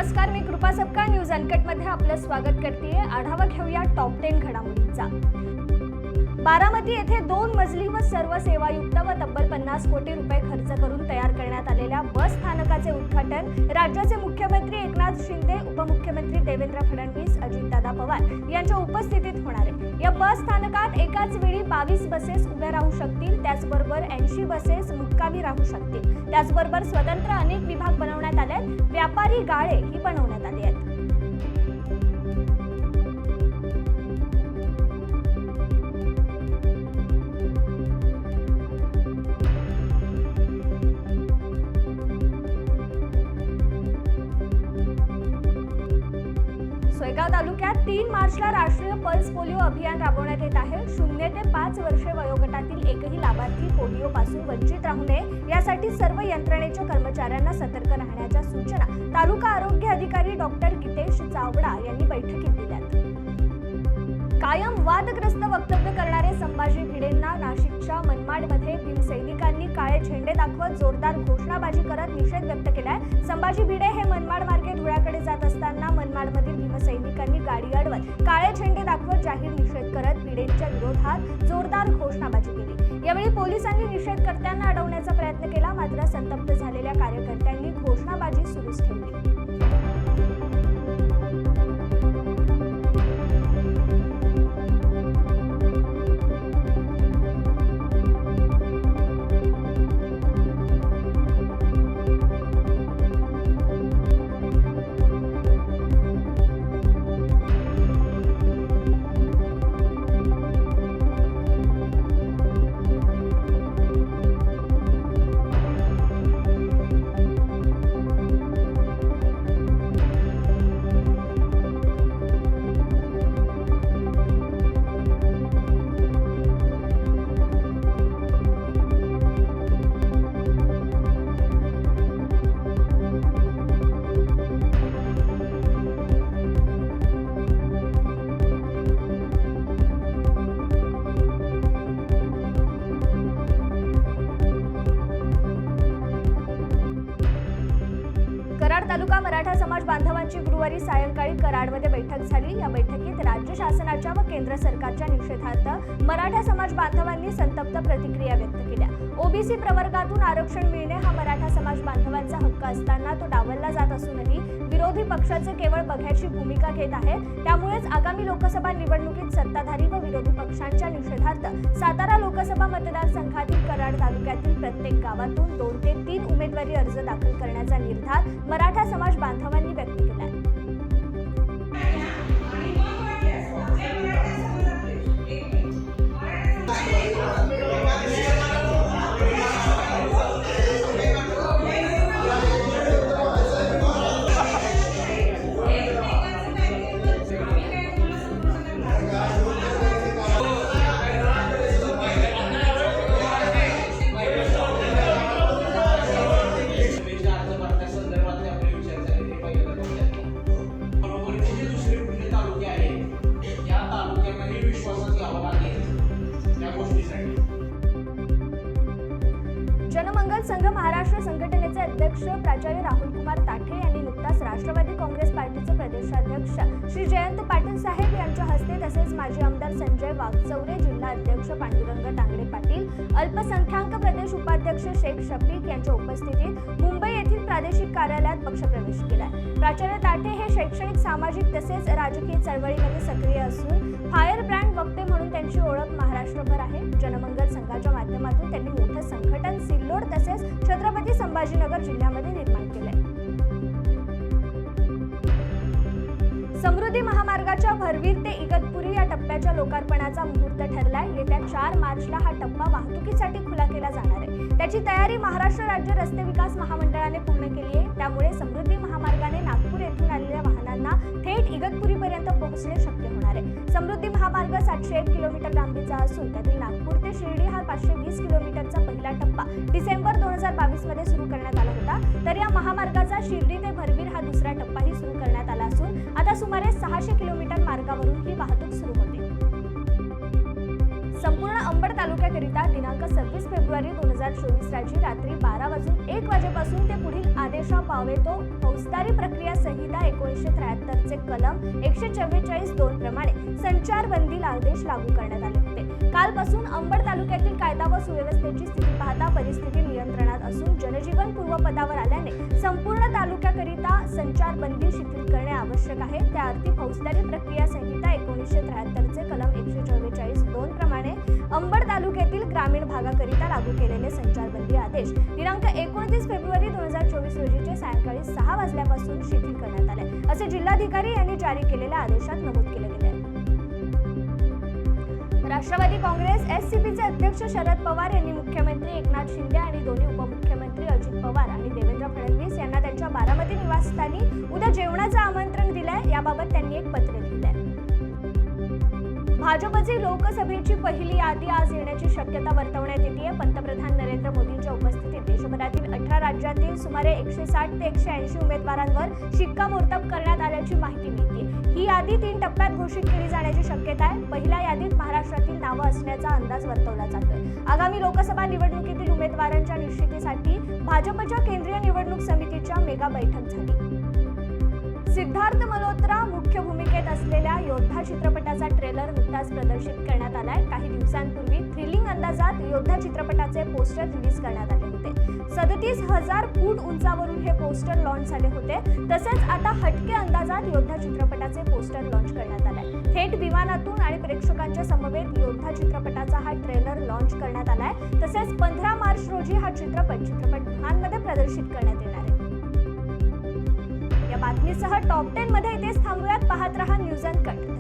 नमस्कार, मी कृपा सबका न्यूज अनकटमध्ये आपलं स्वागत करते। आढावा घेऊया टॉप 10 घडामोडींचा। बारामती येथे 2 मजली व सर्व सेवायुक्त व तब्बल 50 कोटी रुपये खर्च करून तयार करण्यात आलेल्या बस स्थानकाचे उद्घाटन राज्याचे मुख्यमंत्री एकनाथ शिंदे, उपमुख्यमंत्री देवेंद्र फडणवीस, अजितदादा पवार यांच्या उपस्थितीत होणार आहे। या बस स्थानकात एकाच वेळी 22 बसेस उभ्या राहू शकतील, त्याचबरोबर 80 बसेस मुक्कामी राहू शकतील। त्याचबरोबर स्वतंत्र अनेक विभाग बनवण्यात आले आहेत। व्यापारी गाळे ही बनवण्यात आली आहेत। सोयगाव तालुक्यात 3 मार्चला राष्ट्रीय पल्स पोलिओ अभियान राबवण्यात येत आहे। 0 ते 5 वर्षे वयोगटातील एकही लाभार्थी पोलिओ पासून वंचित राहू नये यासाठी सर्व यंत्रणेच्या कर्मचाऱ्यांना सतर्क राहण्याच्या सूचना तालुका आरोग्य अधिकारी डॉक्टर गितेश चावडा यांनी बैठकीत दिल्या। कायम वादग्रस्त वक्तव्य करणारे संभाजी भिडेंना नाशिकच्या मनमाडमध्ये भीमसैनिकांनी काळे झेंडे दाखवत जोरदार घोषणाबाजी करत निषेध व्यक्त केलाय। संभाजी भिडे हे मनमाड मार्गे धुळ्याकडे जात असताना मनमाडमधील भीमसैनिकांनी गाडी अडवत काळे झेंडे दाखवत जाहीर निषेध करत भिडेंच्या विरोधात जोरदार घोषणाबाजी केली। यावेळी पोलिसांनी निषेधकर्त्यांना अडवण्याचा प्रयत्न केला, मात्र संतप्त झालेल्या कार्यकर्त्यांनी घोषणाबाजी सुरूच ठेवली। कराड तालुका मराठा समाज बांधवांची गुरुवारी सायंकाळी कराडमध्ये बैठक झाली। या बैठकीत राज्य शासनाच्या व केंद्र सरकारच्या निषेधार्थ मराठा समाज बांधवांनी संतप्त प्रतिक्रिया व्यक्त केल्या। ओबीसी प्रवर्गातून आरक्षण मिळणे हा मराठा समाज बांधवांचा हक्क असताना तो डावलला जात असूनही विरोधी पक्षाचे केवळ बघ्याची भूमिका घेत आहे। त्यामुळेच आगामी लोकसभा निवडणुकीत सत्ताधारी व विरोधी पक्षांच्या निषेधार्थ सातारा लोकसभा मतदारसंघातील कराड तालुक्यातील प्रत्येक गावातून 2 ते 3 उमेदवारी अर्ज दाखल करण्याचा निर्धार मराठा समाज बांधवांनी व्यक्त केला आहे। जनमंगल संघ महाराष्ट्र संघटनेचे अध्यक्ष प्राचार्य राहुल कुमार ताठे यांनी नुकताच राष्ट्रवादी काँग्रेस पार्टीचे प्रदेशाध्यक्ष श्री जयंत पाटील साहेब यांच्या हस्ते तसेच माजी आमदार संजय वाघचौरे, जिल्हा अध्यक्ष पांडुरंग टांगडे पाटील, अल्पसंख्याक प्रदेश उपाध्यक्ष शेख शफीक यांच्या उपस्थितीत मुंबई येथील प्रादेशिक कार्यालयात पक्षप्रवेश केला। प्राचार्य ताठे हे शैक्षणिक, सामाजिक तसेच राजकीय चळवळीमध्ये सक्रिय असून फायर ब्रँड वक्ते म्हणून त्यांची ओळख महाराष्ट्रभर आहे। जनमंगल संघाच्या माध्यमातून त्यांनी मोठे संघटन सिल्लोड तसेच छत्रपती संभाजीनगर जिल्ह्यामध्ये निर्माण केले। समृद्धी महामार्गाच्या भरवीर ते इगतपुरी या टप्प्याच्या लोकार्पणाचा मुहूर्त ठरलाय। येत्या 4 मार्चला हा टप्पा वाहतुकीसाठी खुला केला जाणार आहे। त्याची तयारी महाराष्ट्र राज्य रस्ते विकास महामंडळाने पूर्ण केली आहे। त्यामुळे समृद्धी महामार्गाने नागपूर येथून आलेल्या वाहनांना थेट इगतपुरीपर्यंत पोहोचणे शक्य होणार आहे। समृद्धी महामार्ग 701 किलोमीटर लांबीचा असून त्यातील नागपूर ते शिर्डी हा 520 किलोमीटरचा पहिला टप्पा डिसेंबर 2022 मध्ये सुरू करण्यात आला होता। तर या महामार्गाचा शिर्डी ते भरवीर हा दुसरा टप्पाही सुरू करण्यात आला असून आता सुमारे 600 किलोमीटर मार्गावरून ही वाहतूक सुरू होते। संपूर्ण अंबड तालुक्याकरिता दिनांक 26 फेब्रुवारी 2024 रोजी रात्री 12 वाजून 1 वाजेपासून ते पुढील आदेशापावेतो फौजदारी प्रक्रिया संहिता 1973 चे कलम 144(2) प्रमाणे संचारबंदी आदेश लागू करण्यात आले होते. कालपासून अंबड तालुक्यातील कायदा व सुव्यवस्थेची स्थिती पाहता परिस्थिती नियंत्रणात असून जनजीवन पूर्वपदावर आल्याने संपूर्ण तालुक्याकरिता संचारबंदी शिथिल करणे आवश्यक आहे. त्या अर्थी फौजदारी प्रक्रिया संहिता 1973 चे कलम 144(2) प्रमाणे अंबड तालुक्यातील ग्रामीण भागाकरिता लागू केलेले संचारबंदी आदेश दिनांक 29 फेब्रुवारी 2024 रोजीचे सायंकाळी 6 वाजल्यापासून शिथिल करण्यात आले, असे जिल्हाधिकारी यांनी जारी केलेल्या आदेशात नमूद केले गेले. राष्ट्रवादी काँग्रेस एससीपीचे अध्यक्ष शरद पवार यांनी मुख्यमंत्री एकनाथ शिंदे आणि दोन्ही उपमुख्यमंत्री अजित पवार आणि देवेंद्र फडणवीस यांना त्यांच्या बारामती निवासस्थानी उद्या जेवणाचं आमंत्रण दिलंय. याबाबत त्यांनी एक पत्र लिहिलंय. भाजपची लोकसभेची पहिली यादी आज येण्याची शक्यता वर्तवण्यात येते. पंतप्रधान नरेंद्र मोदींच्या उपस्थितीत देशभरातील 18 राज्यातील सुमारे 160 ते 180 उमेदवारांवर शिक्कामोर्तब करण्यात आल्याची माहिती मिळते. ही यादी 3 टप्प्यात घोषित केली जाण्याची शक्यता आहे. पहिल्या यादीत महाराष्ट्रातील नावं असण्याचा अंदाज वर्तवला जातोय. आगामी लोकसभा निवडणुकीतील उमेदवारांच्या निश्चितीसाठी भाजपच्या केंद्रीय निवडणूक समितीच्या मेगा बैठक झाली. सिद्धार्थ मल्होत्रा मुख्य भूमिकेत असलेल्या योद्धा चित्रपटाचा ट्रेलर नुकताच प्रदर्शित करण्यात आलाय. काही दिवसांपूर्वी थ्रिलिंग अंदाजात योद्धा चित्रपटाचे पोस्टर रिलीज करण्यात आले होते. 37,000 फूट उंचावरून हे पोस्टर लॉन्च झाले होते. तसेच आता हटके अंदाजात योद्धा चित्रपटाचे पोस्टर लॉन्च करण्यात आलाय. थेट विमानातून आणि प्रेक्षकांच्या समवेत योद्धा चित्रपटाचा हा ट्रेलर लॉन्च करण्यात आलाय. तसेच 15 मार्च रोजी हा चित्रपटगृहांमध्ये प्रदर्शित करण्यात येणार आहे. या बातमीसह टॉप 10 मध्ये इथेच थांबूयात. पाहत रहा न्यूज अनकट.